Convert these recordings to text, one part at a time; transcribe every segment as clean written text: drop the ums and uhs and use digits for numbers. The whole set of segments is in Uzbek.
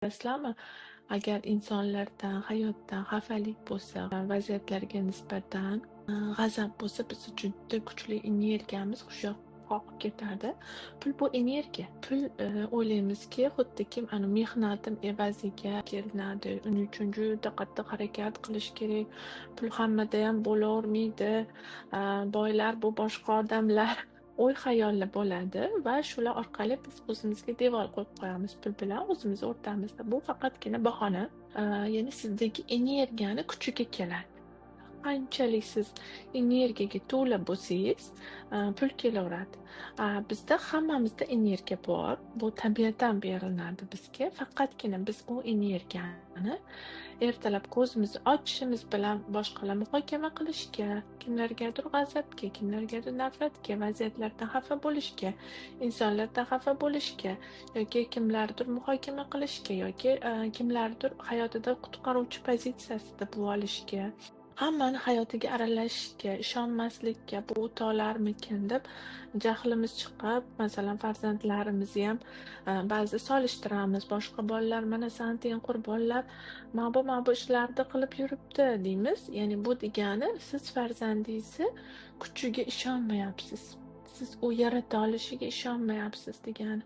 Bilasizlarmi, agar insonlardan, hayotdan xafalik bo'lsa, vaziyatlarga nisbatan g'azab bo'lsa, bizni juda kuchli energiyamiz o'sha yoqqa oqib ketadi. Pul bu energiya. Pul o'ylaymizki, xuddi mehnatim evaziga kelinadi. Uning uchun juda qattiq harakat qilish kerak. Pul hammadayam bo'lavermaydi. Boylar bu boshqa odamlar. O'y-xayollar bo'ladi va shular orqali biz o'zimizga devor qo'yib qo'yamiz pul bilan o'zimiz o'rtamizda. Bu faqatgina bahona. Ya'ni sizdagi energiyani kuchiga keladi. Qanchalik siz energiyaga to'la bo'lsangiz, pul kelaveradi. Bizda hammamizda energiya bor. Bu tabiatdan beriladi bizga. Faqatgina biz u energiyani ertalab ko'zimizni ochishimiz bilan boshqalar muhokama qilishga, kimlargadir g'azabga, kimlargadir nafratga, vaziyatlardan xafa bo'lishga, insonlardan xafa bo'lishga yoki kimlardir muhokama qilishga yoki kimlardir hayotida qutqaruvchi pozitsiyasida bo'lib olishga, hammani hayotiga aralashishga, ishonmaslikka, bu o'tolarmikin deb jahlimiz chiqib, masalan, farzandlarimizni ham ba'zida solishtiramiz. Boshqa bolalar mana san tengqur bolalar mana bu ishlarni qilib yuribdi deymiz. Ya'ni bu degani siz farzandingizni kuchiga ishonmayapsiz. Siz u yarata olishiga ishonmayapsiz degani.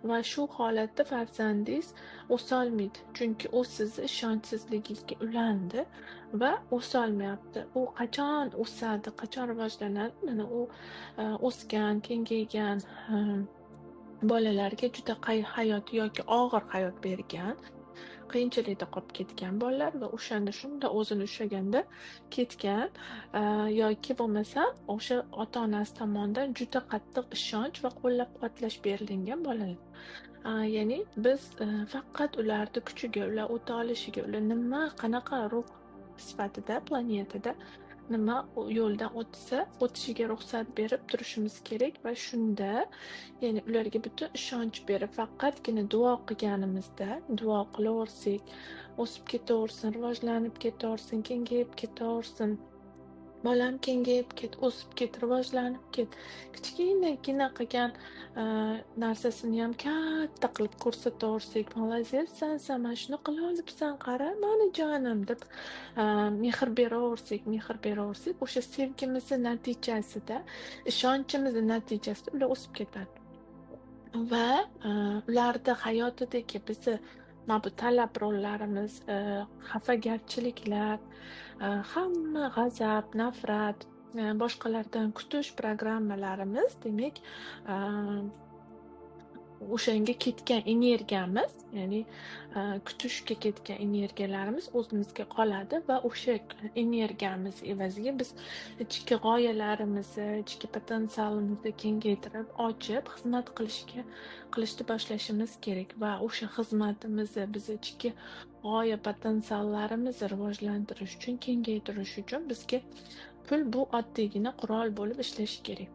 Va shu holatda farzandingiz o'solmaydi. Chunki u sizni ishonchsizligingizga ulandi va o'solmayapti. U qachon o'sadi, qachon rivojlanadi? Mana u o'sgan, kengaygan bolalarga juda hayot yoki og'ir hayot bergan, qiyinchilikda qolib ketgan bolalar va o'shanda shunda o'zini ushlaganda ketgan yoki bo'lmasa o'sha ota-onasi tomonidan juda qattiq ishonch va qo'llab-quvvatlash berilingan bolalar. Ya'ni biz faqat ularni kuchiga, ular o'ta olishiga, ular qanaqa ruh sifatida, planetada nima yo'ldan o'tishiga ruxsat berib turishimiz kerak va shunda, ya'ni ularga butun ishonch berib, faqatgina duo qilganimizda, duo qilaversak, o'sib ketaversin, rivojlanib ketaversin, kengayib ketaversin. Bolam kengayib ket, o'sib ket, rivojlanib ket. Kichkinagina qilgan narsasini ham katta qilib ko'rsataversak, "Molodetsan, san mana shuni qila olibsan, qara, mani jonim" deb mehr beraversak, o'sha sevgimizni natijasida, ishonchimizni natijasida ular o'sib ketadi. Va ularni hayotidagi bizni mana bu talab-rollarimiz, xafagarchiliklar, hamma g'azab, nafrat, boshqalardan kutish programmalarimiz, demak, o'shanga ketgan energiyamiz, ya'ni kutishga ketgan energiyalarimiz o'zimizga qoladi va o'sha energiyamiz evaziga biz ichki g'oyalarimizni, ichki potensialimizni kengaytirib, ochib, xizmat qilishni boshlashimiz kerak va o'sha xizmatimizni biz ichki g'oya potensiallarimizni rivojlantirish uchun, kengaytirish uchun bizga pul bu oddiygina qurol bo'lib ishlashi kerak.